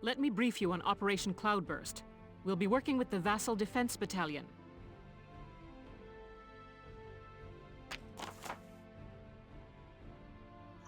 Let me brief you on Operation Cloudburst. We'll be working with the Vassal Defense Battalion.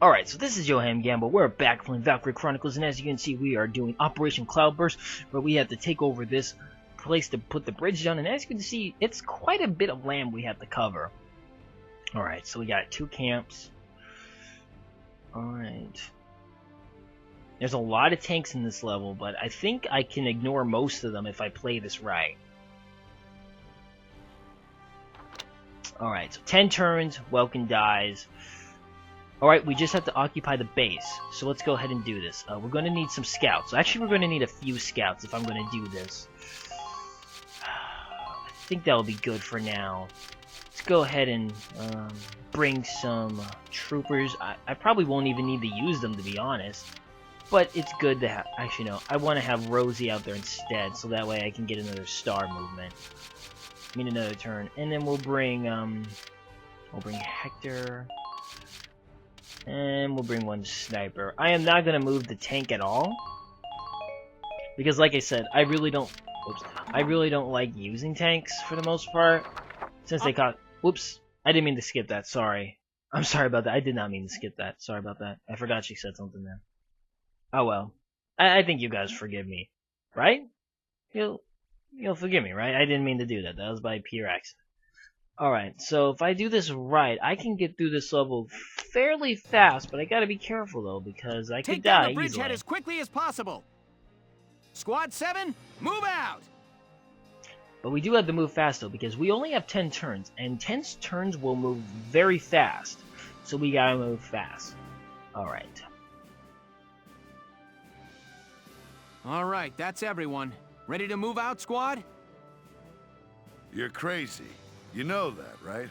Alright, so this is Yohhamgambal. We're back playing Valkyria Chronicles, and as you can see, we are doing Operation Cloudburst, where we have to take over this place to put the bridge down, and as you can see, it's quite a bit of land we have to cover. Alright, so we got 2 camps. Alright. There's a lot of tanks in this level, but I think I can ignore most of them if I play this right. Alright, so 10 turns, Welkin dies. Alright, we just have to occupy the base, so let's go ahead and do this. We're going to need some scouts. Actually, we're going to need a few scouts if I'm going to do this. I think that'll be good for now. Let's go ahead and bring some troopers. I probably won't even need to use them, to be honest. But it's good to have... Actually, no. I want to have Rosie out there instead, so that way I can get another star movement. I mean, another turn. And then we'll bring Hector... And we'll bring 1 sniper. I am not going to move the tank at all. Because like I said, I really don't like using tanks for the most part. Since they caught... Whoops. I didn't mean to skip that, sorry. I'm sorry about that. I did not mean to skip that. Sorry about that. I forgot she said something there. Oh well. I think you guys forgive me. Right? You'll forgive me, right? I didn't mean to do that. That was by pure accident. Alright, so if I do this right, I can get through this level fairly fast, but I gotta be careful though, because I could die easily. Take down the bridgehead as quickly as possible. Squad 7, move out! But we do have to move fast though, because we only have 10 turns, and 10 turns will move very fast. So we gotta move fast. Alright. Alright, that's everyone. Ready to move out, squad? You're crazy. You know that, right?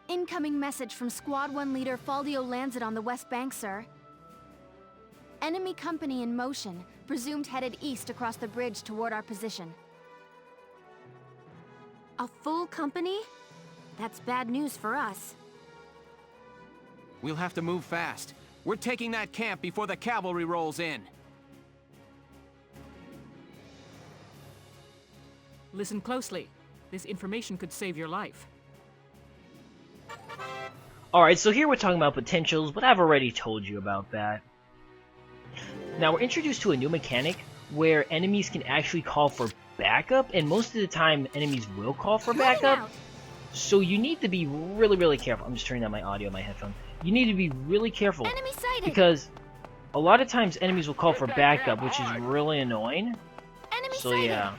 Incoming message from Squad 1 leader Faldio Lancet on the West Bank, sir. Enemy company in motion, presumed headed east across the bridge toward our position. A full company? That's bad news for us. We'll have to move fast. We're taking that camp before the cavalry rolls in. Listen closely. This information could save your life. Alright, so here we're talking about potentials, but I've already told you about that. Now we're introduced to a new mechanic where enemies can actually call for backup, and most of the time enemies will call for backup. So you need to be really, really careful. I'm just turning on my audio on my headphone. You need to be really careful because a lot of times enemies will call for backup, which is really annoying. So yeah.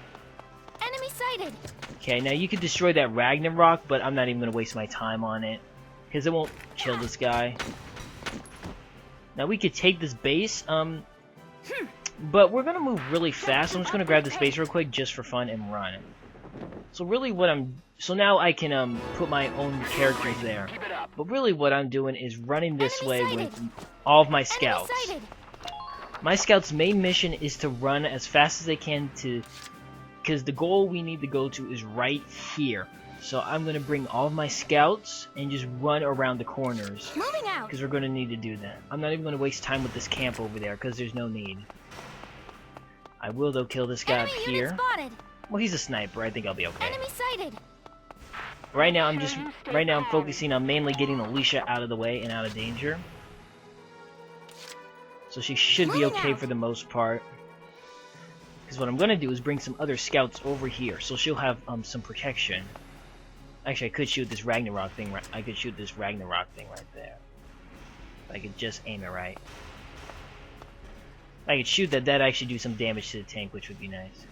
Enemy sighted. Okay, now you could destroy that Ragnarok, but I'm not even going to waste my time on it. Because it won't kill this guy. Now we could take this base, but we're going to move really fast. I'm just going to grab this base real quick just for fun and run. So really what so now I can put my own characters there. But really what I'm doing is running this way with all of my scouts. My scouts' main mission is to run as fast as they can because the goal we need to go to is right here. So I'm going to bring all of my scouts and just run around the corners. Moving out. Because we're going to need to do that. I'm not even going to waste time with this camp over there because there's no need. I will though kill this guy up here. Spotted. Well, he's a sniper. I think I'll be okay. Enemy sighted. Right now I'm focusing on mainly getting Alicia out of the way and out of danger. So she should be okay for the most part. Because what I'm going to do is bring some other scouts over here, so she'll have some protection. Actually, I could shoot this Ragnarok thing. I could shoot this Ragnarok thing right there. If I could just aim it right. If I could shoot that, that'd actually do some damage to the tank, which would be nice.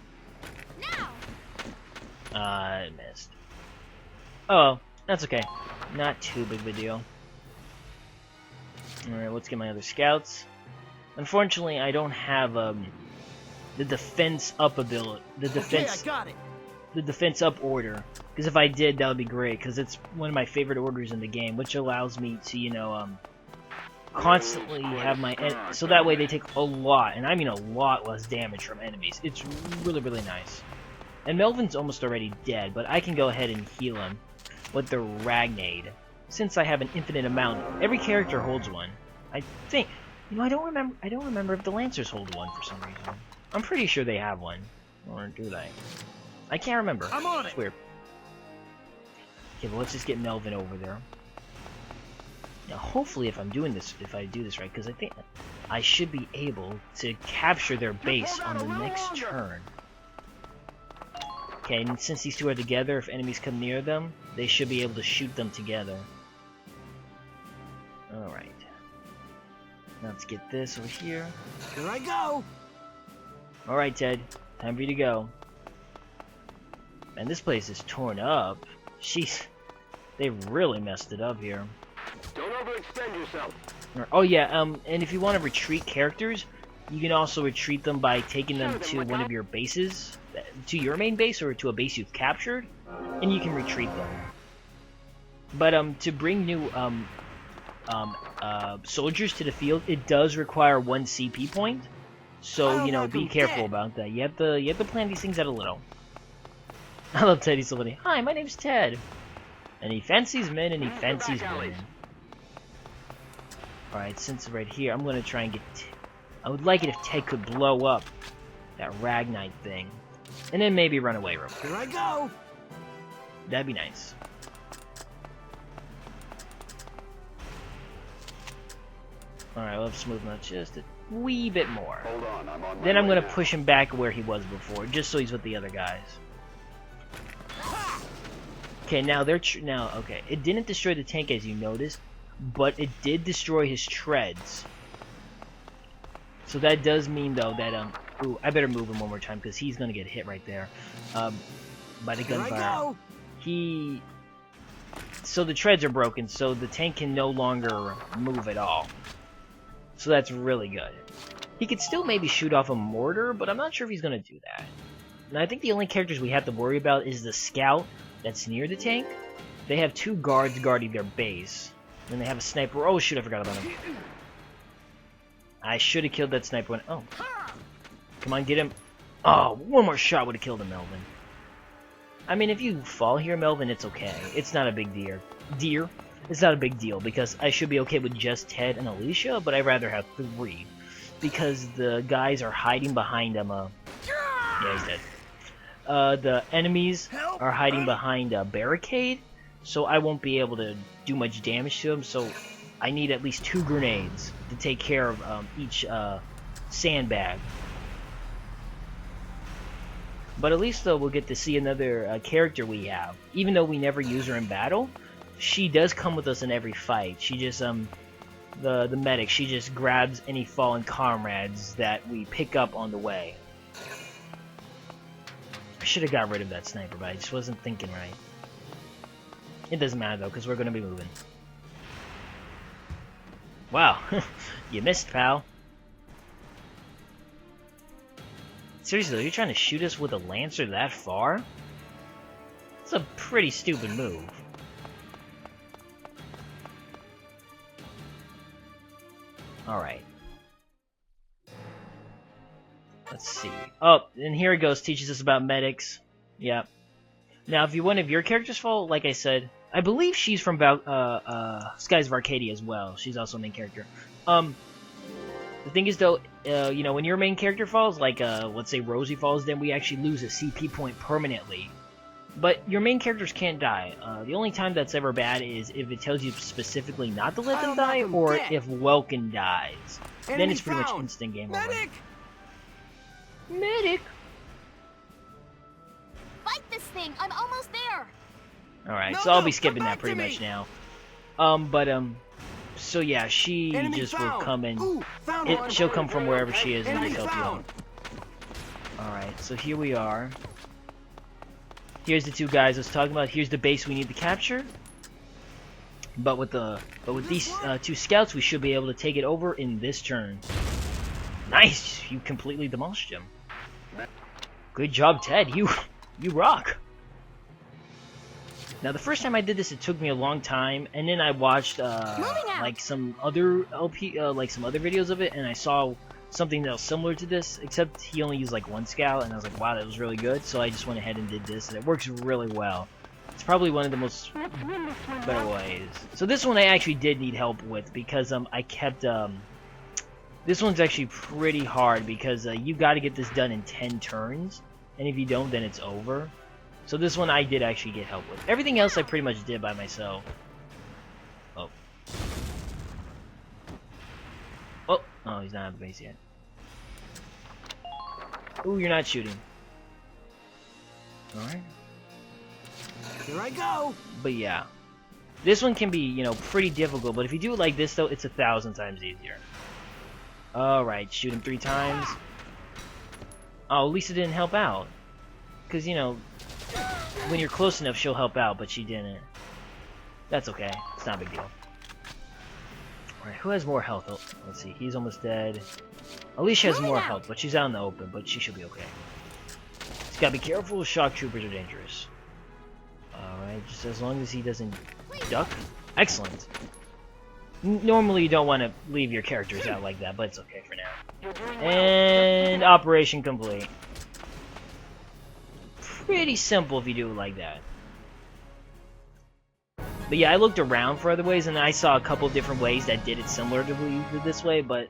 Now. It missed. Oh, that's okay. Not too big of a deal. Alright, let's get my other scouts. Unfortunately, I don't have the defense up ability. The defense up order. Because if I did, that would be great. Because it's one of my favorite orders in the game, which allows me to, you know, constantly have my... So that way they take a lot, and I mean a lot less damage from enemies. It's really, really nice. And Melvin's almost already dead, but I can go ahead and heal him with the Ragnade. Since I have an infinite amount, every character holds one. I think. You know, I don't remember if the Lancers hold one for some reason. I'm pretty sure they have one. Or do they? I can't remember. I'm on It's it. weird. Okay, well, let's just get Melvin over there. Now, hopefully, if I do this right, because I think I should be able to capture their base on the next turn. Okay, and since these two are together, if enemies come near them, they should be able to shoot them together. Alright. Now let's get this over here. Here I go. Alright, Ted. Time for you to go. And this place is torn up. Jeez. They really messed it up here. Don't overextend yourself. Oh yeah, and if you want to retreat characters, you can also retreat them by taking them to one of your bases, to your main base or to a base you've captured, and you can retreat them. But to bring new soldiers to the field, it does require 1 CP point, so you know, be careful about that. You have to plan these things out a little. I love Teddy so funny. Hi, my name's Ted, and he fancies men and he fancies women. Alright, since right here, I'm gonna try and get... I would like it if Ted could blow up that Ragnite thing. And then maybe run away real quick. Here I go. That'd be nice. Alright, let's smooth him out just a wee bit more. Hold on, I'm on my Then I'm way gonna now. push him back where he was before, just so he's with the other guys. Okay, now okay, it didn't destroy the tank as you noticed, but it did destroy his treads. So that does mean though that ooh, I better move him one more time because he's gonna get hit right there by the Here I gunfire. go. So the treads are broken, so the tank can no longer move at all. So that's really good. He could still maybe shoot off a mortar, but I'm not sure if he's gonna do that. And I think the only characters we have to worry about is the scout that's near the tank. They have 2 guards guarding their base. And they have a sniper. Oh shoot, I forgot about him. I should have killed that sniper when... Oh. Come on, get him. Oh, one more shot would have killed him, Melvin. I mean, if you fall here, Melvin, it's okay. It's not a big deal. It's not a big deal, because I should be okay with just Ted and Alicia, but I'd rather have 3. Because the guys are hiding behind him. Yeah, he's dead. The enemies are hiding behind a barricade, so I won't be able to do much damage to them, so I need at least 2 grenades to take care of each sandbag. But at least, though, we'll get to see another character we have. Even though we never use her in battle, she does come with us in every fight. She just, the medic, she just grabs any fallen comrades that we pick up on the way. I should have got rid of that sniper, but I just wasn't thinking right. It doesn't matter, though, because we're going to be moving. Wow, you missed, pal. Seriously, though, you're trying to shoot us with a Lancer that far? It's a pretty stupid move. Alright. Let's see. Oh, and here it goes, teaches us about medics. Yep. Now, if one of your characters fall, like I said, I believe she's from Skies of Arcadia as well. She's also a main character. The thing is, though, you know, when your main character falls, like, let's say Rosie falls, then we actually lose a CP point permanently. But your main characters can't die. The only time that's ever bad is if it tells you specifically not to let them die, or if Welkin dies. Then it's pretty much instant game over. Medic! Medic! Fight this thing! I'm almost there! Alright, No, so I'll no, be skipping come that back pretty to much me. now. So yeah, she Enemy just found. will come in. Ooh, found one. She'll come from wherever she is and Enemy just help you out. found. Alright, so here we are. Here's the 2 guys I was talking about. Here's the base we need to capture. But with these 2 scouts, we should be able to take it over in this turn. Nice! You completely demolished him. Good job, Ted. You rock. Now, the first time I did this, it took me a long time, and then I watched like some other some other videos of it, and I saw something that was similar to this, except he only used like 1 scout, and I was like, wow, that was really good. So I just went ahead and did this, and it works really well. It's probably one of the most better ways. So this one I actually did need help with because I kept This one's actually pretty hard because you got to get this done in 10 turns, and if you don't, then it's over. So this one I did actually get help with. Everything else I pretty much did by myself. Oh. Oh, he's not at the base yet. Ooh, you're not shooting. Alright. Here I go! But yeah. This one can be, you know, pretty difficult, but if you do it like this, though, it's 1,000 times easier. Alright, shoot him 3 times. Oh, Lisa didn't help out. Because, you know, when you're close enough, she'll help out, but she didn't. That's okay. It's not a big deal. Alright, who has more health? Oh, let's see. He's almost dead. Alicia has more health, but she's out in the open, but she should be okay. Just gotta be careful. Shock troopers are dangerous. Alright, just as long as he doesn't duck. Excellent. Normally you don't want to leave your characters out like that, but it's okay for now. And operation complete. Pretty simple if you do it like that. But yeah, I looked around for other ways, and I saw a couple different ways that did it similar to this way, but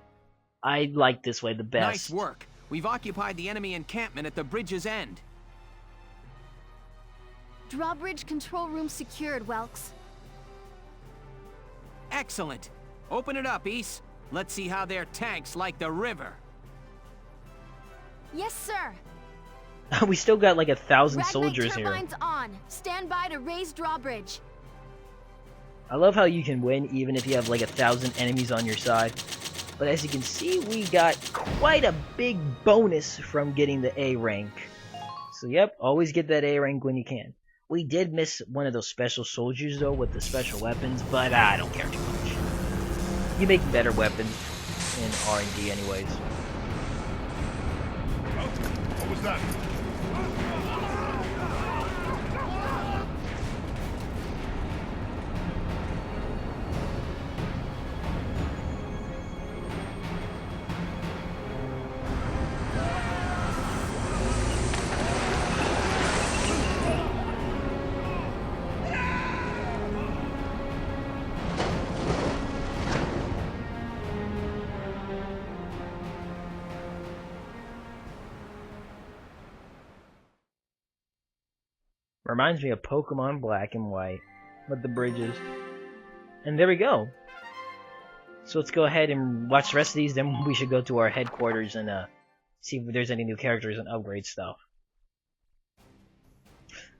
I like this way the best. Nice work. We've occupied the enemy encampment at the bridge's end. Drawbridge control room secured, Welks. Excellent. Open it up, East. Let's see how their tanks like the river. Yes, sir. We still got like 1,000 soldiers here. Turbines on. Stand by to raise drawbridge. I love how you can win even if you have like 1,000 enemies on your side. But as you can see, we got quite a big bonus from getting the A rank. So yep, always get that A rank when you can. We did miss one of those special soldiers though with the special weapons, but I don't care too much. You make better weapons in R&D anyways. What was that? Reminds me of Pokemon Black and White with the bridges. And there we go. So let's go ahead and watch the rest of these, then we should go to our headquarters and see if there's any new characters and upgrade stuff.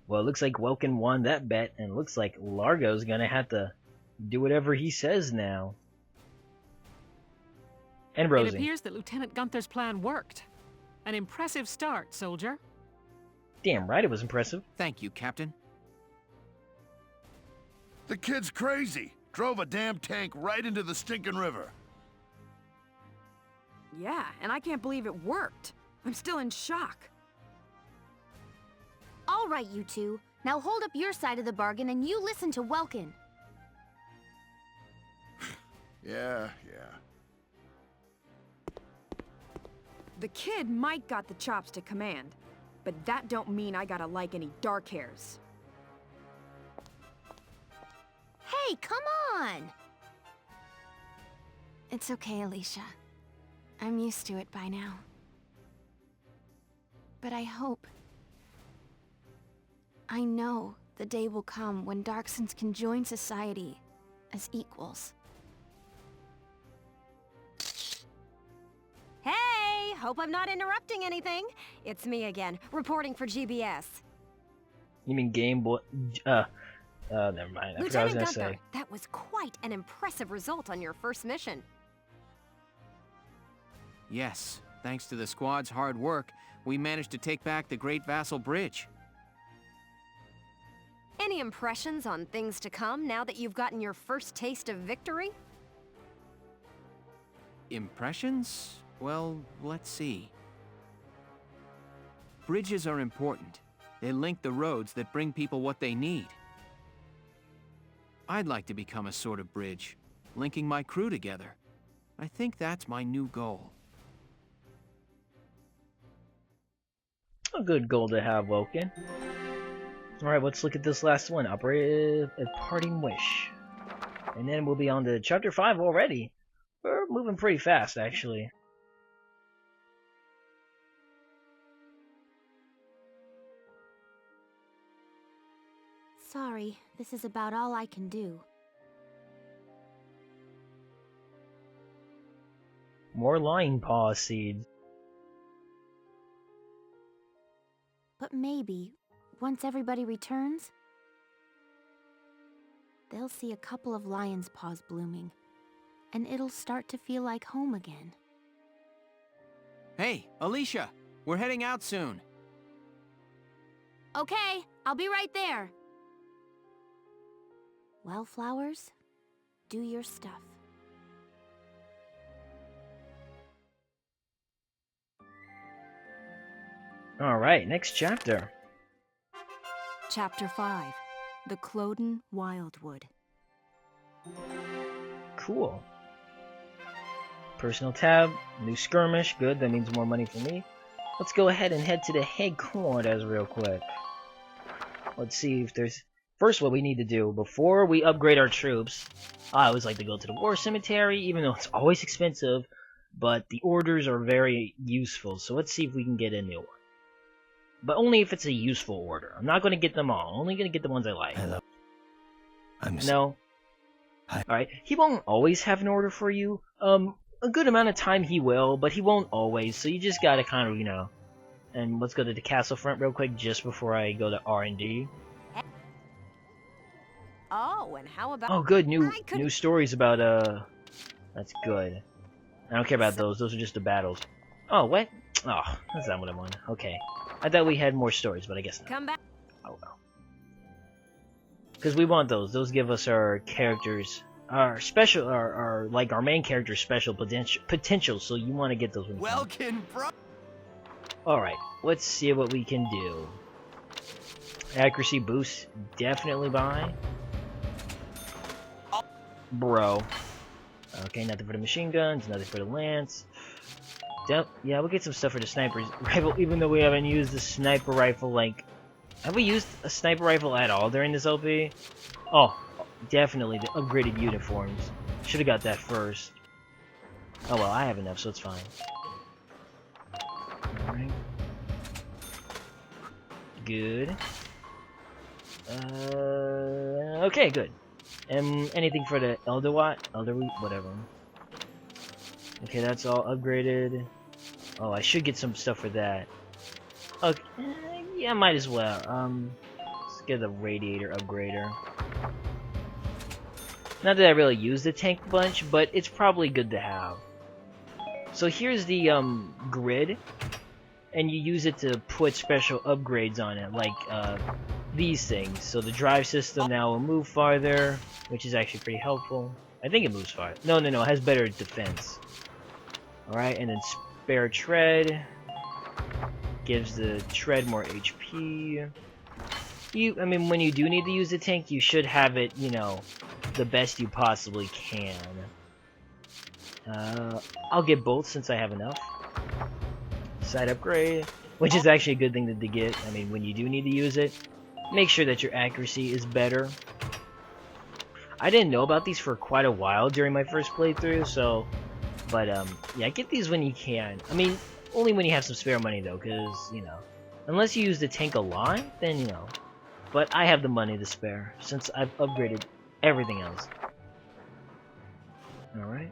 Well, it looks like Welkin won that bet, and it looks like Largo's gonna have to do whatever he says now. And Rosie. It appears that Lieutenant Gunther's plan worked. An impressive start, soldier. Damn right it was impressive. Thank you, Captain. The kid's crazy. Drove a damn tank right into the stinking river. Yeah, and I can't believe it worked. I'm still in shock. All right, you two. Now hold up your side of the bargain and you listen to Welkin. Yeah. The kid might got the chops to command, but that don't mean I gotta like any dark hairs. Hey, come on! It's okay, Alicia. I'm used to it by now. But I hope... I know the day will come when Darksons can join society as equals. Hey! Hope I'm not interrupting anything. It's me again, reporting for GBS. You mean Game Boy? Never mind. I forgot what I was gonna Gunther, say. that was quite an impressive result on your first mission. Yes, thanks to the squad's hard work, we managed to take back the Great Vassal Bridge. Any impressions on things to come now that you've gotten your first taste of victory? Impressions? Well, let's see. Bridges are important. They link the roads that bring people what they need. I'd like to become a sort of bridge, linking my crew together. I think that's my new goal. A good goal to have, Woken. Alright, let's look at this last one. Operate a parting wish. And then we'll be on to Chapter 5 already. We're moving pretty fast, actually. Sorry, this is about all I can do. More lion paw seeds. But maybe, once everybody returns, they'll see a couple of lion's paws blooming, and it'll start to feel like home again. Hey, Alicia, we're heading out soon. Okay, I'll be right there. Well, flowers, do your stuff. Alright, next chapter. Chapter 5. The Cloden Wildwood. Cool. Personal tab, new skirmish, good, that means more money for me. Let's go ahead and head to the headquarters real quick. Let's see if there's... First, what we need to do, before we upgrade our troops, I always like to go to the war cemetery, even though it's always expensive, but the orders are very useful, so let's see if we can get a new one. But only if it's a useful order. I'm not going to get them all, I'm only going to get the ones I like. Hello. No. Alright, he won't always have an order for you. A good amount of time he will, but he won't always, so you just gotta kind of, you know... And let's go to the castle front real quick, just before I go to R&D. Oh, and how about... Oh, good, new stories about, That's good. I don't care about those are just the battles. Oh, what? Oh, that's not what I wanted. Okay. I thought we had more stories, but I guess not. Come back. Oh, well. Because we want those. Those give us our characters... Our special... like, our main character's special potential, so you want to get those when you can. Welkin, bro. Alright, let's see what we can do. Accuracy boost, definitely buy. Bro. Okay, nothing for the machine guns, nothing for the lance. Yeah, we'll get some stuff for the sniper rifle, even though we haven't used the sniper rifle, like... Have we used a sniper rifle at all during this LP? Oh, definitely the upgraded uniforms. Should've got that first. Oh well, I have enough, so it's fine. Alright. Good. Okay, good. Anything for the Elderweed, whatever. Okay, that's all upgraded. Oh, I should get some stuff for that. Okay, yeah, might as well. Let's get the radiator upgrader. Not that I really use the tank bunch, but it's probably good to have. So here's the grid, and you use it to put special upgrades on it, like these things. So the drive system now will move farther, which is actually pretty helpful. I think it moves farther. No, it has better defense. Alright, and then spare tread gives the tread more HP. I mean, when you do need to use the tank, you should have it, you know, the best you possibly can. I'll get both since I have enough. Side upgrade, which is actually a good thing to get. I mean, when you do need to use it, make sure that your accuracy is better. I didn't know about these for quite a while during my first playthrough, so... But, yeah, get these when you can. I mean, only when you have some spare money, though, because, you know... Unless you use the tank a lot, then, you know... But I have the money to spare, since I've upgraded everything else. Alright.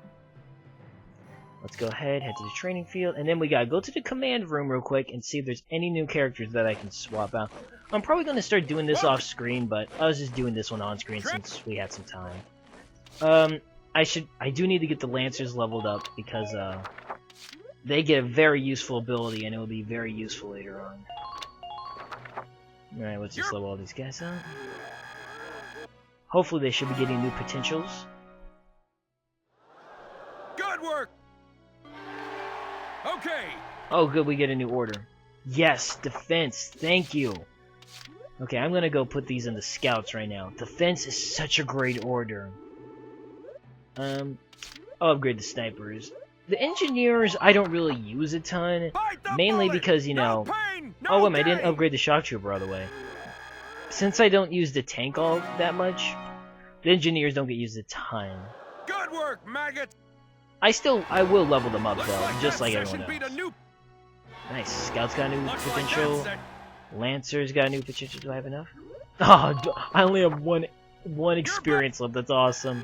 Let's go ahead, head to the training field, and then we gotta go to the command room real quick and see if there's any new characters that I can swap out. I'm probably gonna start doing this off screen, but I was just doing this one on screen since we had some time. I do need to get the Lancers leveled up because they get a very useful ability and it will be very useful later on. Alright, let's just level all these guys up. Hopefully they should be getting new potentials. Good work. Okay. Oh good, we get a new order. Yes, defense, thank you. Okay, I'm gonna go put these in the scouts right now. Defense is such a great order. I'll upgrade the snipers. The engineers, I don't really use a ton, mainly because, you know... Oh, wait, I didn't upgrade the shock trooper all the way. Since I don't use the tank all that much, the engineers don't get used a ton. Good work, maggot. I will level them up though, just like that everyone session beat else. a new Nice. Scout's got a new Looks like potential. that's it. Lancer's got a new potential. Do I have enough? Oh, I only have one experience left. That's awesome.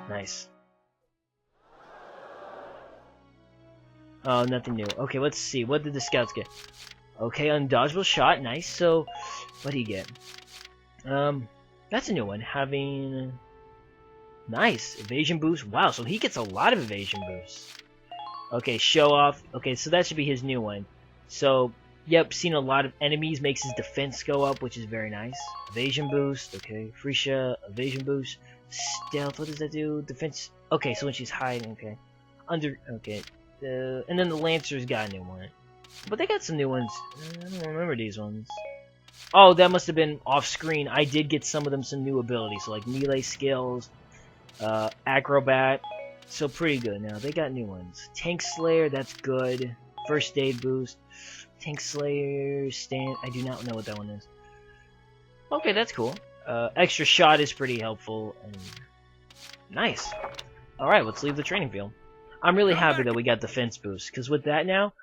Nice. Oh, nothing new. Okay, let's see. What did the scouts get? Okay, undodgeable shot. Nice. So, what do you get? That's a new one. Having nice evasion boost. Wow, so he gets a lot of evasion boosts. Okay, show off. Okay, so that should be his new one. So, yep, seeing a lot of enemies makes his defense go up, which is very nice. Evasion boost. Okay, Freesia, evasion boost. Stealth. What does that do? Defense. Okay, so when she's hiding. Okay, Okay. And then the Lancer's got a new one. But they got some new ones. I don't remember these ones. Oh, that must have been off screen. I did get some of them some new abilities. So like melee skills, acrobat. So pretty good now. They got new ones. Tank Slayer, that's good. First aid boost. Tank Slayer, stand. I do not know what that one is. Okay, that's cool. Extra shot is pretty helpful. And nice. Alright, let's leave the training field. I'm really happy that we got defense boost, because with that now,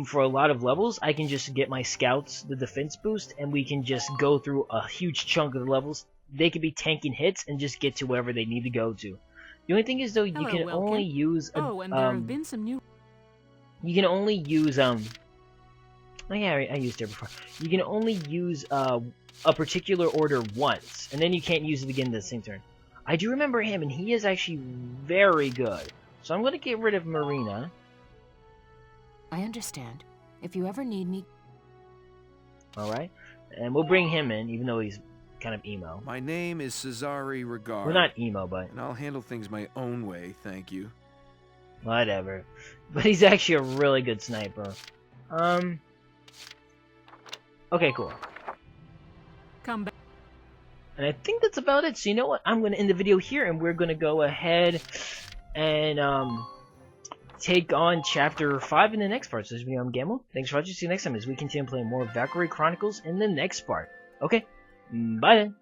for a lot of levels, I can just get my scouts the defense boost, and we can just go through a huge chunk of the levels. They could be tanking hits and just get to wherever they need to go to. The only thing is, though, you Hello, can Welkin. only use Oh, and there have been some new... you can only use oh yeah, I used it before. You can only use a particular order once, and then you can't use it again the same turn. I do remember him, and he is actually very good. So I'm going to get rid of Marina. I understand. If you ever need me... Alright. And we'll bring him in, even though he's kind of emo. My name is Cesare Regard. We're not emo, but... And I'll handle things my own way, thank you. Whatever. But he's actually a really good sniper. Okay, cool. Come back. And I think that's about it. So you know what? I'm going to end the video here, and we're going to go ahead and take on Chapter 5 in the next part. So this has been Yohhamgambal. Thanks for watching. See you next time as we continue playing more Valkyria Chronicles in the next part. Okay, bye then.